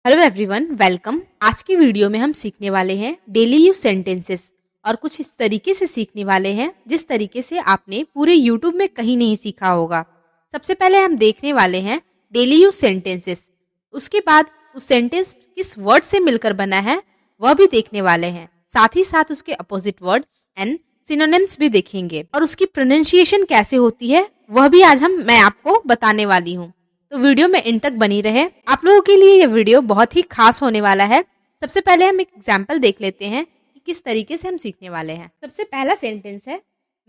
Hello everyone, welcome. आज की video में हम सीखने वाले हैं डेली यूज सेंटेंसेस और कुछ इस तरीके से सीखने वाले हैं जिस तरीके से आपने पूरे यूट्यूब में कहीं नहीं सीखा होगा। सबसे पहले हम देखने वाले हैं डेली यूज सेंटेंसेस। उसके बाद उस सेंटेंस किस वर्ड से मिलकर बना है वह भी देखने वाले हैं। साथ ही साथ उसके अपोजिट वर्ड एंड सिनोनिम्स भी देखेंगे और उसकी प्रोनाउंसिएशन कैसे होती है वह भी आज मैं आपको बताने वाली हूँ। तो वीडियो में एंड तक बनी रहे। आप लोगों के लिए यह वीडियो बहुत ही खास होने वाला है। सबसे पहले हम एक एग्जाम्पल देख लेते हैं कि किस तरीके से हम सीखने वाले हैं। सबसे पहला सेंटेंस है,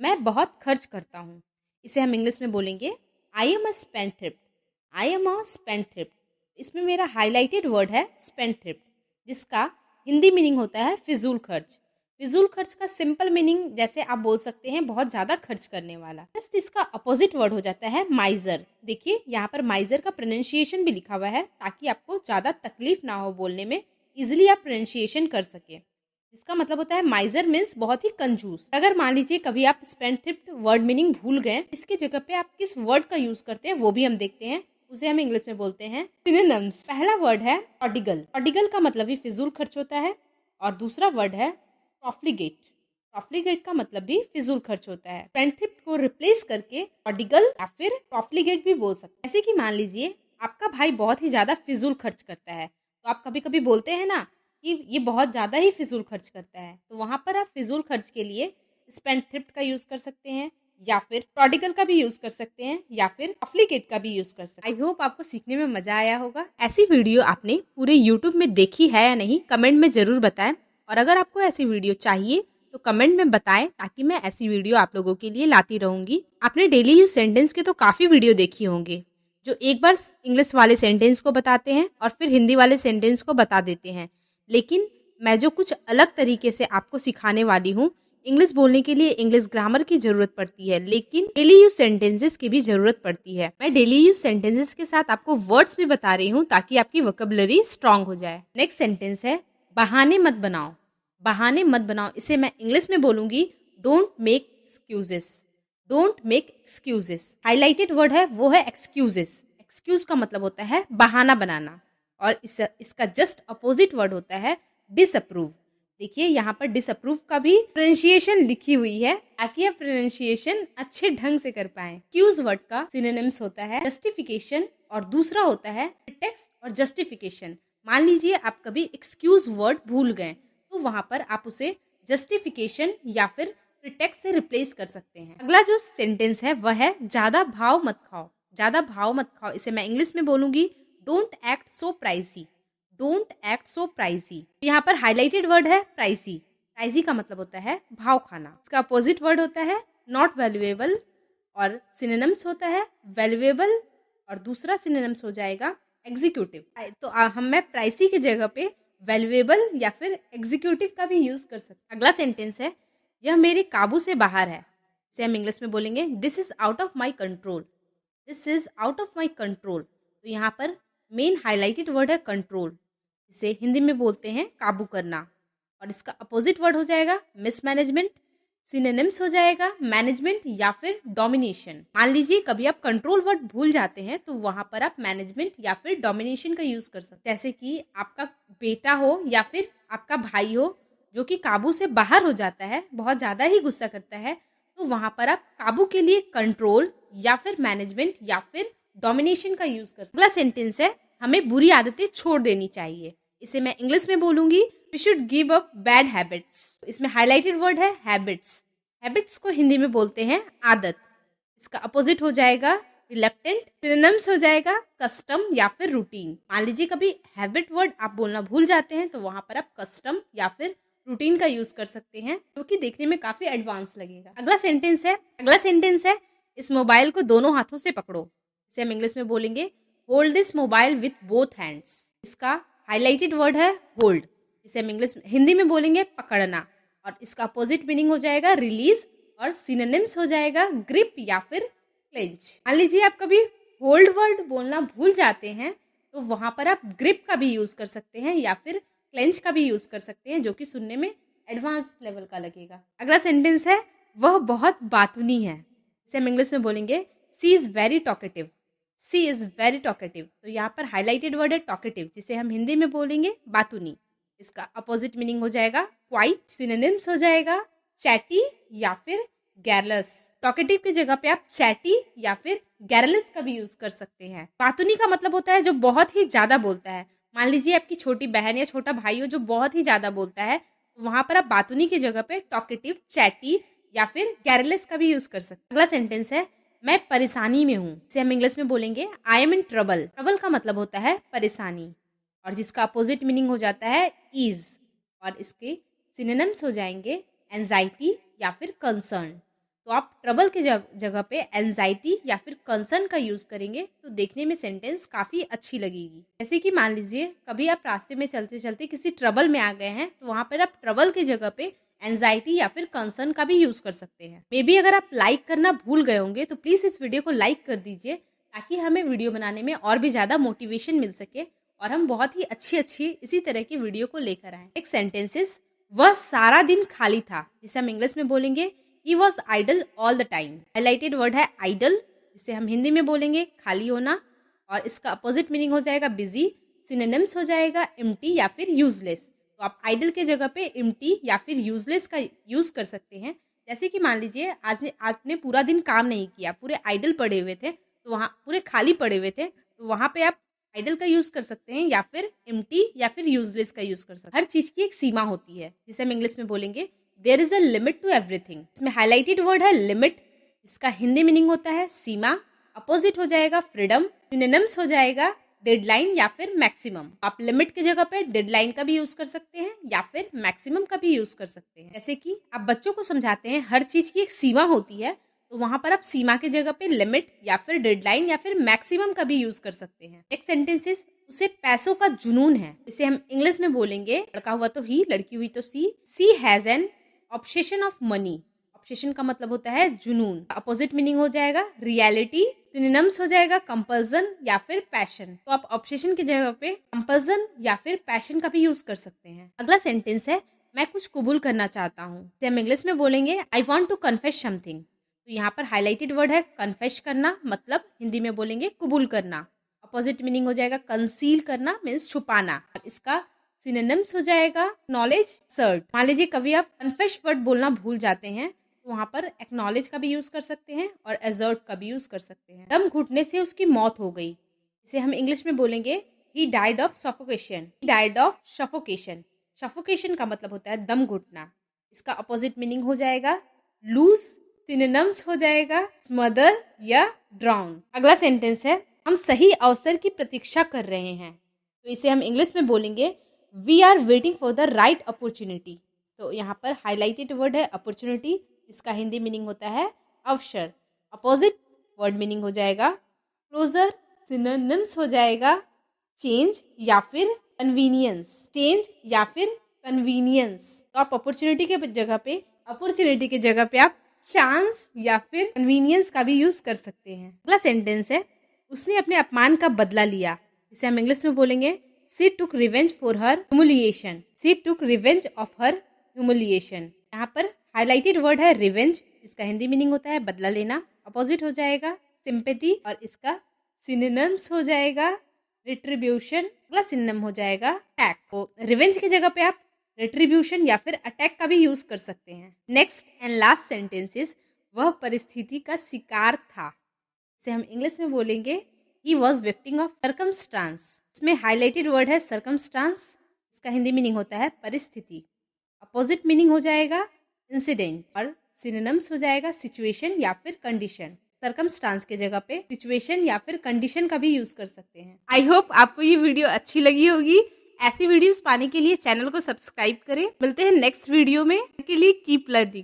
मैं बहुत खर्च करता हूँ। इसे हम इंग्लिश में बोलेंगे I am a spendthrift. I am a spendthrift. इसमें मेरा हाईलाइटेड वर्ड है स्पेंडथ्रिफ्ट, जिसका हिंदी मीनिंग होता है फिजूल खर्च। फिजूल खर्च का सिंपल मीनिंग जैसे आप बोल सकते हैं बहुत ज्यादा खर्च करने वाला। जस्ट इसका अपोजिट वर्ड हो जाता है माइजर। देखिए यहाँ पर माइजर का प्रोनाउंसिएशन भी लिखा हुआ है ताकि आपको ज्यादा तकलीफ ना हो बोलने में, इजिली आप प्रोनाउंसिएशन कर सके। इसका मतलब होता है माइजर मीन्स बहुत ही कंजूस। अगर मान लीजिए कभी आप स्पेंडथ्रिफ्ट वर्ड मीनिंग भूल गए, इसके जगह पे आप किस वर्ड का यूज करते हैं वो भी हम देखते हैं। उसे हम इंग्लिश में बोलते हैं सिनोनिम्स। पहला वर्ड है प्रोडिगल। प्रोडिगल का मतलब ही फिजूल खर्च होता है। और दूसरा वर्ड है प्रॉफ्लिगेट। प्रॉफ्लिगेट का मतलब भी फिजूल खर्च होता है। स्पेंडथ्रिफ्ट को रिप्लेस करके प्रोडिगल या फिर प्रॉफ्लिगेट भी बोल सकते हैं। जैसे कि मान लीजिए आपका भाई बहुत ही ज्यादा फिजूल खर्च करता है, तो आप कभी कभी बोलते हैं ना कि ये बहुत ज्यादा ही फिजूल खर्च करता है, तो वहां पर आप फिजूल खर्च के लिए स्पेंडथ्रिफ्ट का यूज कर सकते हैं या फिर प्रोडिगल का भी यूज कर सकते हैं या फिर प्रॉफ्लिगेट का भी यूज कर सकते हैं। आई होप आपको सीखने में मजा आया होगा। ऐसी वीडियो आपने पूरे यूट्यूब में देखी है या नहीं, कमेंट में जरूर बताएं। और अगर आपको ऐसी वीडियो चाहिए तो कमेंट में बताएं ताकि मैं ऐसी वीडियो आप लोगों के लिए लाती रहूंगी। आपने डेली यूज सेंटेंस के तो काफी वीडियो देखी होंगे जो एक बार इंग्लिश वाले सेंटेंस को बताते हैं और फिर हिंदी वाले सेंटेंस को बता देते हैं, लेकिन मैं जो कुछ अलग तरीके से आपको सिखाने वाली हूँ। इंग्लिश बोलने के लिए इंग्लिश ग्रामर की जरूरत पड़ती है, लेकिन डेली यूज सेंटेंसेस की भी जरूरत पड़ती है। मैं डेली यूज सेंटेंसेस के साथ आपको वर्ड्स भी बता रही हूँ ताकि आपकी वोकैबुलरी स्ट्रांग हो जाए। नेक्स्ट सेंटेंस है, बहाने मत बनाओ। बहाने मत बनाओ, इसे मैं इंग्लिश में बोलूंगी don't make excuses. Don't make excuses. Highlighted word है वो है एक्सक्यूजेस। एक्सक्यूज का मतलब होता है बहाना बनाना और इसका जस्ट अपोजिट वर्ड होता है डिसअप्रूव। देखिए यहाँ पर डिसअप्रूव का भी प्रोनाउंसिएशन लिखी हुई है ताकि आप प्रोनाउंसिएशन अच्छे ढंग से कर पाए। एक्सक्यूज वर्ड का सिनोनिम्स होता है जस्टिफिकेशन और दूसरा होता है प्रिटेक्स्ट और जस्टिफिकेशन। मान लीजिए आप कभी एक्सक्यूज वर्ड भूल गए तो वहां पर आप उसे जस्टिफिकेशन या फिर प्रिटेक्स्ट से रिप्लेस कर सकते हैं। अगला जो सेंटेंस है वह है ज्यादा भाव मत खाओ। ज्यादा भाव मत खाओ, इसे मैं इंग्लिश में बोलूंगी don't act so pricey. Don't act so pricey. यहाँ पर हाईलाइटेड वर्ड है प्राइसी। प्राइसी का मतलब होता है भाव खाना। इसका अपोजिट वर्ड होता है नॉट वैल्यूएबल और सिनोनिम्स होता है वैल्यूएबल और दूसरा सिनोनिम्स हो जाएगा एग्जीक्यूटिव। तो मैं प्राइसी की जगह पे वैल्यूएबल या फिर एग्जीक्यूटिव का भी यूज कर सकते। अगला सेंटेंस है, यह मेरे काबू से बाहर है। इसे हम इंग्लिश में बोलेंगे this is out of my control. This is out of my control. तो यहाँ पर मेन हाईलाइटेड वर्ड है कंट्रोल। इसे हिंदी में बोलते हैं काबू करना और इसका अपोजिट वर्ड हो जाएगा मिसमैनेजमेंट। सिनोनिम्स हो जाएगा मैनेजमेंट या फिर डोमिनेशन। मान लीजिए कभी आप कंट्रोल वर्ड भूल जाते हैं तो वहां पर आप मैनेजमेंट या फिर डोमिनेशन का यूज कर सकते हैं। जैसे कि आपका बेटा हो या फिर आपका भाई हो जो कि काबू से बाहर हो जाता है, बहुत ज्यादा ही गुस्सा करता है, तो वहां पर आप काबू के लिए कंट्रोल या फिर मैनेजमेंट या फिर डोमिनेशन का यूज कर सकते। अगला सेंटेंस है, हमें बुरी आदतें छोड़ देनी चाहिए। इसे मैं इंग्लिश में बोलूंगी we should give up bad habits. इसमें हाईलाइटेड वर्ड है हैबिट्स। हैबिट्स को हिंदी में बोलते हैं आदत। इसका अपोजिट हो जाएगा रिलक्टेंट। सिनोनिम्स हो जाएगा कस्टम या फिर रूटीन। मान लीजिए कभी हैबिट वर्ड आप बोलना भूल जाते हैं तो वहां पर आप कस्टम या फिर रूटीन का यूज कर सकते हैं, जो कि देखने में काफी एडवांस लगेगा। अगला सेंटेंस है इस मोबाइल को दोनों हाथों से पकड़ो। इसे हम इंग्लिश में बोलेंगे hold this mobile with both hands. इसका हाईलाइटेड वर्ड है होल्ड। इसे हम हिंदी में बोलेंगे पकड़ना और इसका अपोजिट मीनिंग हो जाएगा रिलीज और सिनोनिम्स हो जाएगा ग्रिप या फिर क्लेंच। मान लीजिए आप कभी होल्ड वर्ड बोलना भूल जाते हैं तो वहां पर आप ग्रिप का भी यूज कर सकते हैं या फिर क्लेंच का भी यूज कर सकते हैं, जो कि सुनने में एडवांस लेवल का लगेगा। अगला सेंटेंस है वह बहुत बातूनी है। इसे हम इंग्लिश में बोलेंगे she is very talkative. She is very talkative. तो यहाँ पर हाईलाइटेड वर्ड है टॉकेटिव, जिसे हम हिंदी में बोलेंगे बातूनी। इसका अपोजिट मीनिंग हो जाएगा क्वाइट। सिनोनिम्स हो जाएगा चैटी या फिर गैरलेस। टॉकेटिव की जगह पे आप चैटी या फिर गैरलेस का भी यूज कर सकते हैं। बातूनी का मतलब होता है जो बहुत ही ज्यादा बोलता है। मान लीजिए आपकी छोटी बहन या छोटा भाई हो जो बहुत ही ज्यादा बोलता है, तो वहां पर आप बातूनी की जगह पे टॉकेटिव, चैटी या फिर गैरलेस का भी यूज कर सकते हैं। अगला सेंटेंस है मैं परेशानी में हूँ। इसे हम इंग्लिश में बोलेंगे I M in trouble. Trouble का मतलब होता है परेशानी, और जिसका अपोजिट मीनिंग हो जाता है ईज, और इसके सिनोनिम्स हो जाएंगे एंजाइटी या फिर कंसर्न। तो आप ट्रबल की जगह पे एंजाइटी या फिर कंसर्न का यूज करेंगे तो देखने में सेंटेंस काफी अच्छी लगेगी। जैसे कि मान लीजिए कभी आप रास्ते में चलते चलते किसी ट्रबल में आ गए हैं, तो वहां पर आप ट्रबल की जगह पे एंजाइटी या फिर कंसर्न का भी यूज कर सकते हैं। मे बी अगर आप लाइक करना भूल गए होंगे तो प्लीज इस वीडियो को लाइक कर दीजिए, ताकि हमें वीडियो बनाने में और भी ज्यादा मोटिवेशन मिल सके और हम बहुत ही अच्छी इसी तरह की वीडियो को लेकर आए। एक सेंटेंसेस वह सारा दिन खाली था, जिसे हम इंग्लिश में बोलेंगे he was idle all the time. Highlighted word है आइडल, जिसे हम हिंदी में बोलेंगे खाली होना, और इसका अपोजिट मीनिंग हो जाएगा बिजी। सिनोनिम्स हो जाएगा एम्प्टी या फिर यूजलेस। तो आप आइडल के जगह पे एम्प्टी या फिर यूजलेस का यूज कर सकते हैं। जैसे कि मान लीजिए आपने पूरा दिन काम नहीं किया, पूरे आइडल पड़े हुए थे, तो वहाँ पूरे खाली पड़े हुए थे, तो वहाँ पे आप आइडल का यूज कर सकते हैं या फिर एम्प्टी या फिर यूजलेस का यूज कर सकते हैं। हर चीज की एक सीमा होती है, जिसे हम इंग्लिश में बोलेंगे there is a limit to everything. इसमें हाईलाइटेड वर्ड है लिमिट, इसका हिंदी मीनिंग होता है सीमा। अपोजिट हो जाएगा फ्रीडम। सिनोनिम्स हो जाएगा डेडलाइन या फिर मैक्सिमम। आप लिमिट की जगह पे डेडलाइन का भी यूज कर सकते हैं या फिर मैक्सिमम का भी यूज कर सकते हैं। जैसे कि आप बच्चों को समझाते हैं हर चीज की एक सीमा होती है, तो वहां पर आप सीमा की जगह पे लिमिट या फिर डेडलाइन या फिर मैक्सिमम का भी यूज कर सकते हैं। नेक्स्ट सेंटेंसेस उसे पैसों का जुनून है। इसे हम इंग्लिश में बोलेंगे लड़का हुआ तो ही, लड़की हुई तो she has an obsession of money. Obsession का मतलब होता है जुनून। अपोजिट मीनिंग हो जाएगा रियलिटी। सिनोनिम्स हो जाएगा कंपल्सन या फिर पैशन। तो आप ऑब्सेशन की जगह पे कंपल्सन या फिर पैशन का भी यूज कर सकते हैं। अगला सेंटेंस है मैं कुछ कबूल करना चाहता हूँ। इसे हम इंग्लिश में बोलेंगे I want to confess something. तो यहाँ पर हाईलाइटेड वर्ड है कन्फेस करना, मतलब हिंदी में बोलेंगे कबूल करना। अपोजिट मीनिंग हो जाएगा कंसील करना, मीन्स छुपाना। इसका सिनोनिम्स हो जाएगा नॉलेज, सर्ट। मान लीजिए कभी आप कन्फेस वर्ड बोलना भूल जाते हैं, तो वहां पर एक्नॉलेज का भी यूज कर सकते हैं और एजर्ट का भी यूज कर सकते हैं। दम घुटने से उसकी मौत हो गई। इसे हम इंग्लिश में बोलेंगे he died of suffocation. Died of suffocation. Suffocation का मतलब होता है दम घुटना। इसका अपोजिट मीनिंग हो जाएगा लूज। सिनोनिम्स हो जाएगा स्मदर या ड्राउन। अगला सेंटेंस है हम सही अवसर की प्रतीक्षा कर रहे हैं। तो इसे हम इंग्लिश में बोलेंगे we are waiting for the right opportunity. तो यहाँ पर हाईलाइटेड वर्ड है अपॉर्चुनिटी, इसका हिंदी मीनिंग होता है अवसर। अपोजिट वर्ड मीनिंग हो जाएगा क्लोजर। सिनोनिम्स हो जाएगा चेंज या फिर कन्वीनियंस। चेंज या फिर कन्वीनियंस। तो आप अपॉर्चुनिटी के जगह पे आप चांस या फिर कन्वीनियंस का भी यूज कर सकते हैं। अगला सेंटेंस है उसने अपने अपमान का बदला लिया। इसे हम इंग्लिश में बोलेंगे she took revenge for her humiliation. She took revenge of her humiliation. यहाँ पर हाईलाइटेड वर्ड है रिवेंज, इसका हिंदी मीनिंग होता है बदला लेना। अपोजिट हो जाएगा सिंपैथी और इसका सिनोनिम्स हो जाएगा रिट्रीब्यूशन। अगला सिनोनिम हो जाएगा अटैक। तो रिवेंज की जगह पे आप रिट्रीब्यूशन या फिर अटैक का भी यूज कर सकते हैं। नेक्स्ट एंड लास्ट सेंटेंसेस वह परिस्थिति का शिकार था। इसे हम इंग्लिश में बोलेंगे he was victim of circumstance. इसमें हाईलाइटेड वर्ड है सर्कमस्टांस, इसका हिंदी मीनिंग होता है परिस्थिति। अपोजिट मीनिंग हो जाएगा इंसिडेंट और सिनोनिम्स हो जाएगा सिचुएशन या फिर कंडीशन। सर्कमस्टांस के जगह पे सिचुएशन या फिर कंडीशन का भी यूज कर सकते हैं। आई होप आपको ये वीडियो अच्छी लगी होगी। ऐसी वीडियोस पाने के लिए चैनल को सब्सक्राइब करें। मिलते हैं नेक्स्ट वीडियो में। के लिए कीप लर्निंग।